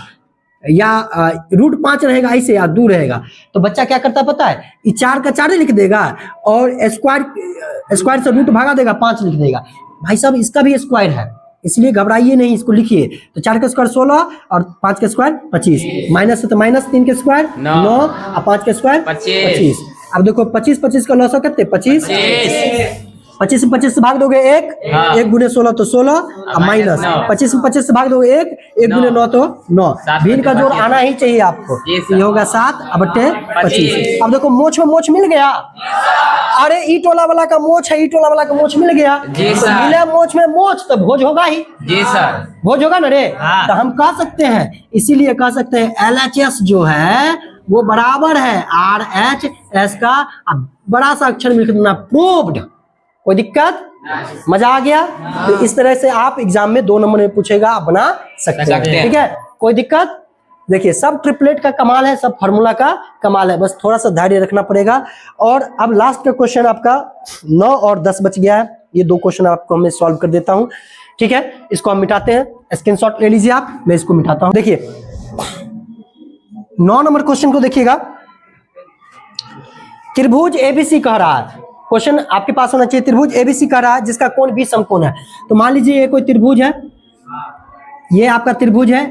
या रूट 5 रहेगा ऐसे, या 2 रहेगा, तो बच्चा क्या करता पता है, ये 4 का 4 लिख देगा, और स्क्वायर से रूट भागा देगा 5 लिख देगा। भाई साहब इसका भी स्क्वायर है, इसलिए घबराइए नहीं, इसको लिखिए। तो 4 का स्क्वायर 16 और 5 का स्क्वायर 25, माइनस है तो माइनस 3 के स्क्वायर 9 और 5 के स्क्वायर 25। अब देखो 25 का लॉस कितने 25 में 25 से भाग दोगे 1 गुने 16 तो 16, अब माइनस 25 में 25 से भाग दोगे 1 गुने 9 तो 9, भिन्न का जोड़ आना ही चाहिए आपको, ये होगा 7 अब बट्टे 25। अब देखो मोछ में मोछ मिल गया, अरे ई टोला वाला का मोछ है, ई टोला वाला का मोछ मिल गया, तो मिले मोछ में मोछ तो भोज होगा ही, जी सर भोज होगा ना रे। तो हम कह सकते हैं, इसीलिए कह सकते हैं LHS जो है वो बराबर है RHS का, बड़ा सा अक्षर मिल के प्रूव्ड, कोई दिक्कत मजा आ गया? तो इस तरह से आप एग्जाम में 2 नंबर में पूछेगा, आप बना सकते हैं। ठीक है, कोई दिक्कत? देखिए सब ट्रिपलेट का कमाल है, सब फार्मूला का कमाल है, बस थोड़ा सा धैर्य रखना पड़ेगा। और अब लास्ट का क्वेश्चन आपका 9 और 10 बच गया है, ये 2 क्वेश्चन आपको मैं सॉल्व कर देता हूं। ठीक है, इसको हम मिटाते हैं, स्क्रीनशॉट ले लीजिए आप, मैं इसको मिटाता हूं। देखिए 9 नंबर क्वेश्चन को देखिएगा, त्रिभुज एबीसी कह रहा है, क्वेश्चन आपके पास होना चाहिए। त्रिभुज एबीसी कह रहा है जिसका कोण 20 समकोण है। तो मान लीजिए ये कोई त्रिभुज है, ये आपका त्रिभुज है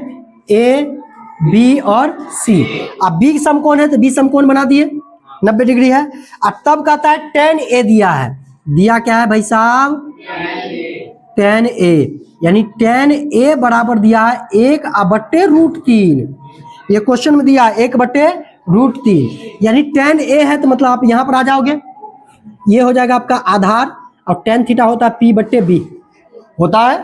ए बी और सी। अब बी समकोण है तो बी समकोण बना दिए, 90 डिग्री है। अब तब कहता है tan ए दिया है, दिया क्या है भाई साहब? tan ए, यानी tan ए बराबर दिया है 1/√3। ये क्वेश्चन में दिया है 1/√3, यानी tan ए है तो मतलब आप यहां पर आ जाओगे, ये हो जाएगा आपका आधार, और tan थीटा होता है P/B होता है।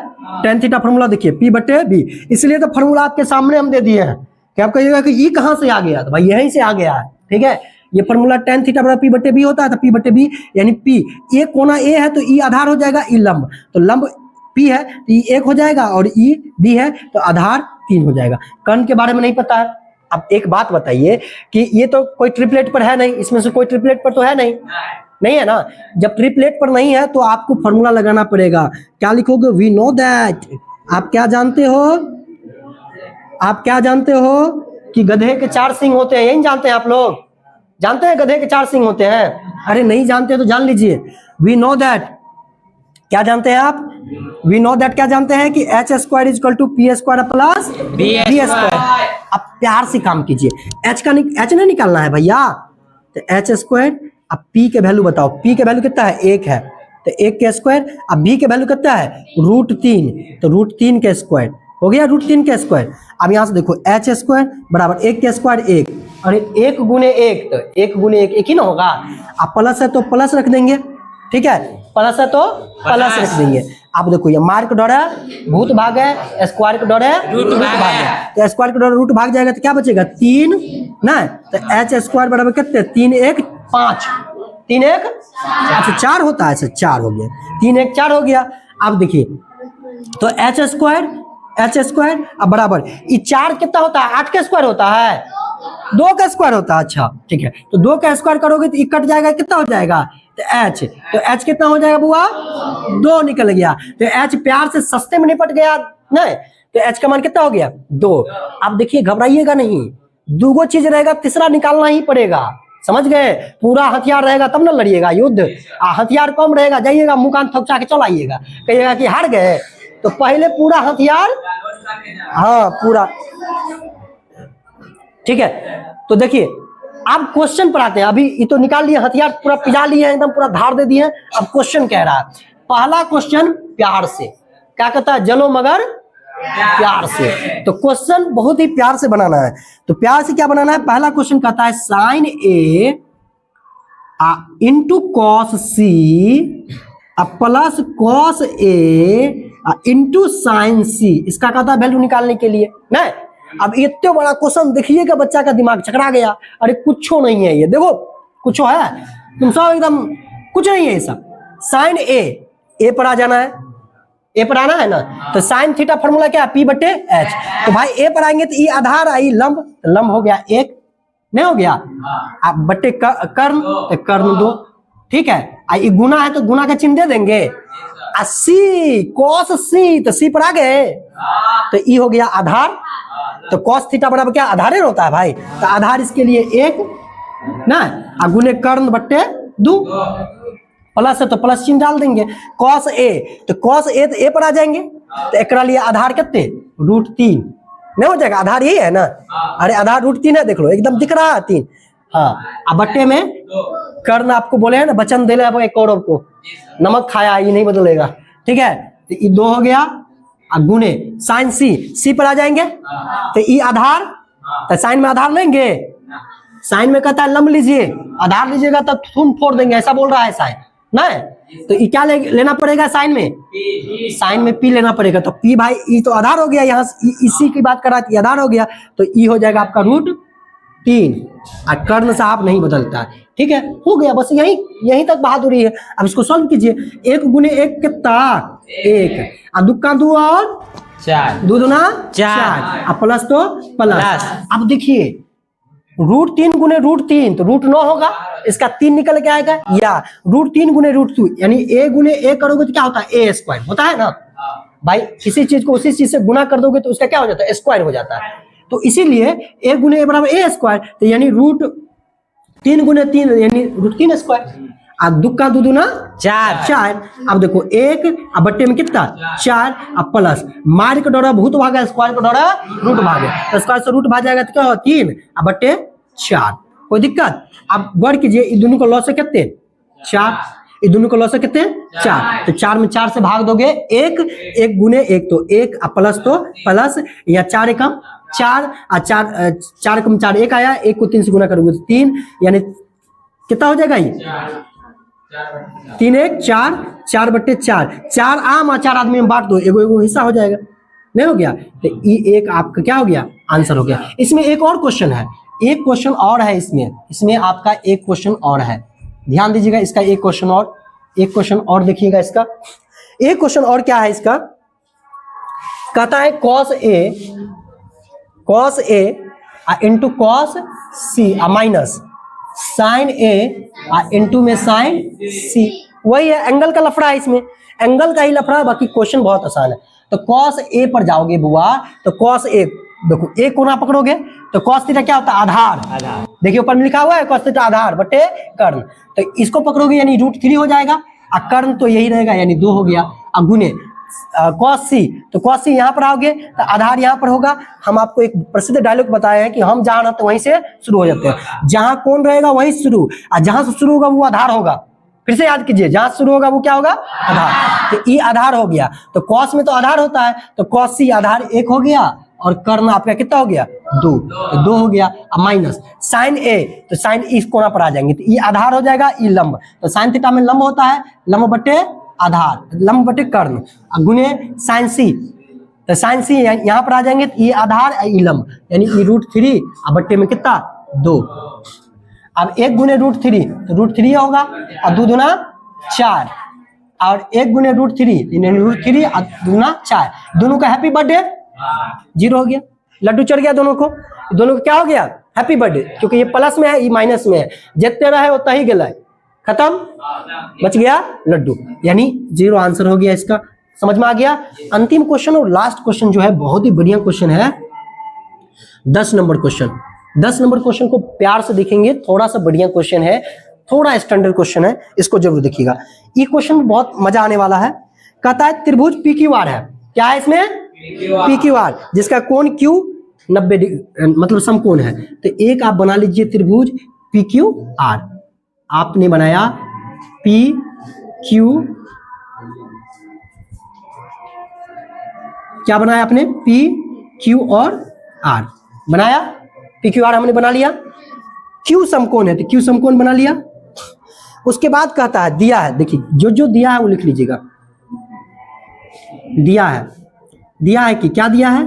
tan थीटा फॉर्मूला देखिए P/B, इसलिए तो फॉर्मूला आपके सामने हम दे दिए हैं कि आप कहिएगा कि ये कहां से आ गया, तो भाई यहीं से आ गया है। ठीक है, ये फॉर्मूला tan थीटा बराबर P/B होता है, तो P/B यानी P, ये कोना A है तो E आधार हो जाएगा, E लंब, तो लंब P है तो E 1 हो जाएगा, और E B है तो आधार 3 हो जाएगा। कर्ण के बारे में नहीं पता है। अब एक बात बताइए कि ये तो कोई ट्रिपलेट पर है नहीं, इसमें से कोई ट्रिपलेट पर तो है नहीं, नहीं है ना। जब ट्रिपलेट पर नहीं है तो आपको फॉर्मूला लगाना पड़ेगा। क्या लिखोगे? We know that. आप क्या जानते हो? आप क्या जानते हो कि गधे के 4 सिंग होते हैं? यही जानते हैं आप लोग? जानते हैं गधे के 4 सिंग होते हैं? अरे नहीं जानते तो जान लीजिए, वी नो दैट। क्या जानते हैं आप? वी नो दैट क्या जानते हैं कि h² = p² प्लस b²। अब प्यार से काम कीजिए, h नहीं निकालना है भैया, तो h²। अब p के वैल्यू बताओ, p के वैल्यू कितना है? 1 है, तो 1 के स्क्वायर। अब b के वैल्यू कितना है? √3, तो √3 के स्क्वायर हो गया, √3 के स्क्वायर। अब यहां से देखो h² बराबर 1 के स्क्वायर 1, और 1 गुने 1, तो 1 गुने 1 1 ही ना होगा। अब प्लस है तो प्लस रख देंगे, ठीक है, प्लस है तो प्लस रख देंगे। अब देखो ये मार्क डर है, भूत भाग है, स्क्वायर का डर है, रूट भाग है, तो स्क्वायर का डर रूट भाग जाएगा तो क्या बचेगा? 3 ना, तो h² बराबर कितने? 3 1 5, 3 1 अच्छा 4 होता है, अच्छा 4 हो गया, 3 1 4 हो गया। अब देखिए तो h² अब बराबर ये 4 कितना होता है? 8 का स्क्वायर होता है, 2 का स्क्वायर होता है। अच्छा ठीक है, तो 2 का स्क्वायर करोगे तो ये कट जाएगा, कितना हो जाएगा? तो h, तो h कितना हो जाएगा बुआ? 2 निकल गया, तो h प्यार से सस्ते में निपट गया नहीं, तो h का मान कितना हो गया? 2। अब देखिए घबराइएगा नहीं, 2 चीज रहेगा, तीसरा निकालना ही पड़ेगा, समझ गए? पूरा हथियार रहेगा तब ना लड़िएगा युद्ध, हथियार कम रहेगा जाइएगा मुंह कान थपचा के चल आइएगा, कहिएगा कि हार गए। तो पहले पूरा हथियार, हाँ पूरा, ठीक है। तो देखिए अब क्वेश्चन पर आते हैं, अभी ये तो निकाल लिए हथियार, पूरा पिजा लिए हैं, एकदम पूरा धार दे दिए। अब क्वेश्चन कह रहा है, पहला क्वेश्चन प्यार से, क्या कहता है? जलो मगर प्यार से। तो क्वेश्चन बहुत ही प्यार से बनाना है, तो प्यार से क्या बनाना है? पहला क्वेश्चन कहता है sin A into cos C plus cos A into sin C, इसका कहता है वैल्यू निकालने के लिए ना। अब इतना बड़ा क्वेश्चन देखिएगा, बच्चा का दिमाग चकरा गया, अरे कुछ नहीं है ये, देखो कुछ है, तुम सब एकदम कुछ नहीं है ये सब। sin A पर आ जाना है, ए पर आना है ना, तो साइन थीटा फॉर्मूला क्या है? P/H। तो भाई ए पर आएंगे तो ये आधार आई लंब, तो लंब हो गया 1, नहीं हो गया? अब बट्टे कर्ण, तो कर्ण 2, ठीक है। ये गुना है तो गुना का चिन्ह दे देंगे। C cos C, तो C पर आ गए, तो ई हो गया आधार, तो cos थीटा बराबर क्या? आधार होता है भाई, तो आधार इसके लिए 1 ना, गुने कर्ण बट्टे 2, प्लस है तो प्लस चिन्ह डाल देंगे। cos A, तो cos A तो A पर आ जाएंगे, तो एक लिए आधार कितने? √3 नहीं हो जाएगा? आधार यही है ना, अरे आधार √3 है, देख लो एकदम दिख रहा है 3। हाँ, अब बट्टे में कर्ण आपको बोले हैं ना, वचन दे रहे कौरव को, नमक खाया ये नहीं बदलेगा, ठीक है। तो ये 2 हो गया, गुने साइन C पर आ जाएंगे, तो ये आधार, तो साइन में आधार लेंगे, साइन में कहता है लंब लीजिए, आधार लीजिएगा तब तुम फोड़ देंगे, ऐसा बोल रहा है साइन ना। तो ये क्या लेना पड़ेगा? साइन में, साइन में P लेना पड़ेगा, तो P भाई ये तो आधार हो गया, यहाँ इसी की बात कर रहा है, आधार हो गया, तो ई हो जाएगा आपका 3 और कर्ण साहब नहीं बदलता है। ठीक है, हो गया, बस यहीं तक बहादुरी है। अब इसको सॉल्व कीजिए। 1 गुने 1 कितना 1, और 2 का 2 और 4, 2 दूना 4, अब प्लस तो प्लस। अब देखिए √3 गुने √3 तो √9 होगा, इसका 3 निकल के आएगा, या √3 गुने √2 यानी a गुने a करोगे तो क्या होता है a² होता है ना भाई। किसी चीज को उसी चीज से गुना कर दोगे तो उसका क्या हो जाता है स्क्वायर हो जाता है। तो इसीलिए a गुने a बराबर a², तो यानी √3 गुने 3 यानी √3²। अब 2 का 2 दूना 4। अब देखो 1 अब बट्टे में कितना 4, अब प्लस मार के डोरा भूत भागा, स्क्वायर का डोरा रूट भागे, तो स्क्वायर से रूट भाग जाएगा तो क्या होगा 3 अब बट्टे 4। कोई दिक्कत? अब गौर कीजिए इन दोनों को लॉस से कितने 4, इन दोनों को लॉस से कितने 4, तो 4 में 4 से भाग दोगे 1 गुने 1 तो 1 अब प्लस तो प्लस, या 4 एकम 4 और 4 कम 4 1 आया, 1 को 3 से गुना करोगे तो 3, यानी कितना हो जाएगा ये 3 1 4, 4 बट्टे 4, 4 आम और 4 आदमी में बांट दो, एगो हिस्सा हो जाएगा, नहीं हो गया? तो ये एक आपका क्या हो गया आंसर हो गया। इसमें एक और क्वेश्चन है, एक क्वेश्चन और है इसमें आपका एक क्वेश्चन और है, ध्यान दीजिएगा इसका एक क्वेश्चन और देखिएगा। इसका एक क्वेश्चन और क्या है इसका, कहता है cos A into cos C minus sin A into में sin C। वही है, एंगल का लफड़ा है, इसमें एंगल का ही लफड़ा है, बाकी क्वेश्चन बहुत आसान है। तो cos A पर जाओगे बुआ, तो cos A देखो एक कोना पकड़ोगे तो cos थीटा क्या होता है आधार, देखिए ऊपर में लिखा हुआ है cos थीटा आधार बटे कर्ण, तो इसको पकड़ोगे यानी √3 हो जाएगा, और कर्ण तो यही रहेगा यानी 2 हो गया। अब गुने cos C, तो cos C यहाँ पर आओगे तो आधार यहाँ पर होगा। हम आपको एक प्रसिद्ध डायलॉग बताए हैं कि हम जहाँ रहते वहीं से शुरू हो जाते हैं, जहाँ कौन रहेगा वहीं शुरू, और जहाँ से शुरू होगा वो आधार होगा। फिर से याद कीजिए, जहाँ शुरू होगा वो क्या होगा आधार, तो ई आधार हो गया। तो cos में तो आधार होता है, तो cos C आधार 1 हो गया, और कर्ण आपका कितना हो गया 2, तो 2 हो गया। अब माइनस sin A, तो sin इस कोना पर आ जाएंगे, तो ई आधार हो जाएगा, ई लंब, तो sin थीटा में लंब होता है, लंब बटे आधार, लंब बटे कर्ण, गुने sin C, तो sin C यहाँ पर आ जाएंगे, तो ये आधार ई लंब यानी ई √3 और बट्टे में कितना 2। अब 1 गुने √3 तो √3 होगा, और 2 दूना 4, और 1 गुने √3 यानी √3 और 2 दूना 4, दोनों का हैप्पी बर्थडे 0 हो गया, लड्डू चढ़ गया दोनों को क्या हो गया हैप्पी बर्थडे, क्योंकि ये प्लस में है ये माइनस में है, जितने रहे उतना ही गया, खत्म, बच गया लड्डू, यानी 0 आंसर हो गया इसका। समझ में आ गया? अंतिम क्वेश्चन और लास्ट क्वेश्चन जो है बहुत ही बढ़िया क्वेश्चन है, 10 नंबर क्वेश्चन। 10 नंबर क्वेश्चन को प्यार से देखेंगे, थोड़ा सा बढ़िया क्वेश्चन है, थोड़ा स्टैंडर्ड क्वेश्चन है, इसको जरूर देखिएगा। ये क्वेश्चन में बहुत मजा आने वाला है। कहता है त्रिभुज PQR है, क्या है इसमें PQR, जिसका कोण Q 90 डिग्री मतलब समकोण है। तो एक आप बना लीजिए त्रिभुज PQR, आपने बनाया PQ, क्या बनाया आपने PQ और R बनाया, PQR हमने बना लिया, Q समकोण है तो Q समकोण बना लिया। उसके बाद कहता है दिया है, देखिए जो दिया है वो लिख लीजिएगा, दिया है कि क्या दिया है,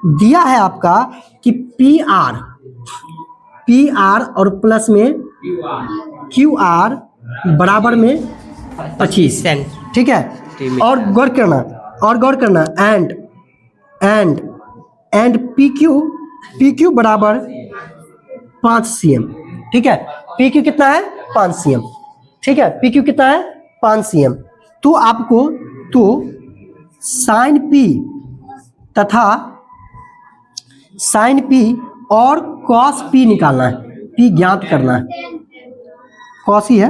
दिया है आपका कि PR और प्लस में QR बराबर में 25, ठीक है। और गौर करना एंड PQ बराबर 5 cm, ठीक है। PQ कितना है 5 cm, ठीक है, PQ कितना है 5 cm। तो आपको sin P तथा sin P और cos P निकालना है, P ज्ञात करना है, cos ही है,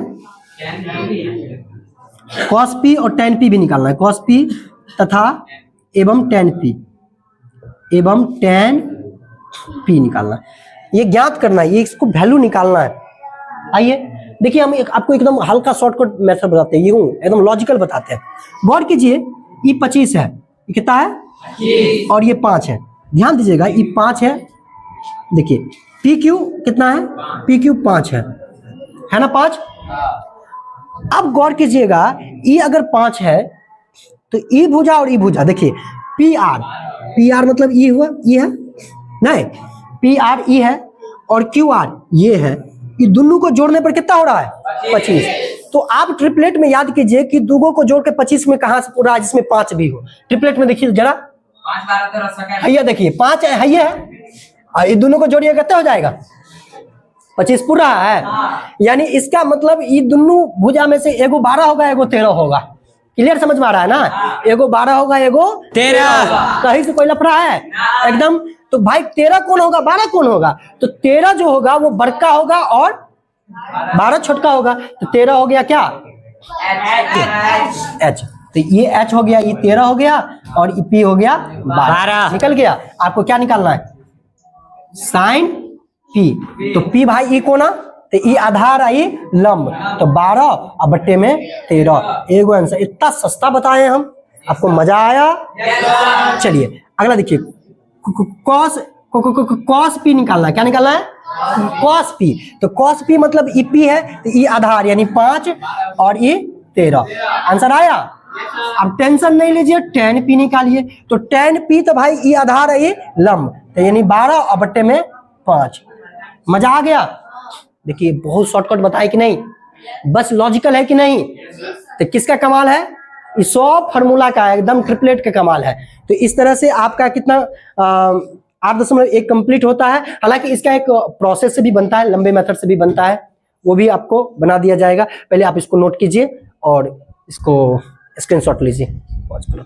cos P और tan P भी निकालना है, cos P तथा एवं tan P निकालना है, ये ज्ञात करना है, ये इसको वैल्यू निकालना है। आइए देखिए, हम आपको एकदम हल्का शॉर्टकट मेथड बताते हैं, यूं एकदम लॉजिकल बताते हैं। गौर कीजिए, ये 25 है, ये कितना है और ये 5 है, ध्यान दीजिएगा, ये 5 है, देखिए PQ कितना है, PQ 5 है ना 5। अब गौर कीजिएगा, ये अगर 5 है तो ई भुजा और ई भुजा, देखिए PR मतलब ई हुआ, ई है नहीं, PR ई है, और क्यू आर ये है, ये दोनों को जोड़ने पर कितना हो रहा है 25। तो आप ट्रिपलेट में याद कीजिए कि दोनों को जोड़ के 25 में कहां से पूरा जिसमें 5 भी हो। ट्रिपलेट में देखिए जरा, हैया देखिए 5 है, हैया है, और ये दोनों को जोड़िए कितना हो जाएगा 25 पूरा है। यानी इसका मतलब ये दोनों भुजा में से एगो 12 होगा, एगो 13 होगा। क्लियर समझ में आ रहा है ना? एगो 12 होगा, एगो 13। कहीं से कोई लफड़ा है एकदम? तो भाई 13 कौन होगा, 12 कौन होगा? तो 13 जो होगा वो बड़का होगा और 12 छोटका होगा। तो 13 हो गया क्या, एच। तो ये एच हो गया, ये 13 हो गया, और ये पी हो गया 12। निकल गया। आपको क्या निकालना है, साइन पी। तो पी भाई ई कोना, तो ई आधार आई लंब, तो 12 और बट्टे में 13। एगो आंसर। इतना सस्ता बताए हम, आपको मजा आया? चलिए अगला देखिए, कॉस पी निकालना है। क्या निकालना है, कॉस पी। तो कॉस पी मतलब ई पी है, तो ई आधार यानी 5 और ई 13। आंसर आया? अब टेंशन नहीं लीजिए, टेन पी निकालिए। तो टेन पी तो भाई ई आधार है, ये लंब, तो यानी 12 और बट्टे में 5। मजा आ गया? देखिए बहुत शॉर्टकट बताए कि नहीं, बस लॉजिकल है कि नहीं? तो किसका कमाल है, ये 100 फार्मूला का है, एकदम ट्रिपलेट का कमाल है। तो इस तरह से आपका कितना 8.1 कंप्लीट होता है। हालांकि इसका एक प्रोसेस से भी बनता है, लंबे मेथड से भी बनता है, वो भी आपको बना दिया जाएगा। पहले आप इसको नोट कीजिए और इसको स्क्रीनशॉट लीजिए। पॉज करो।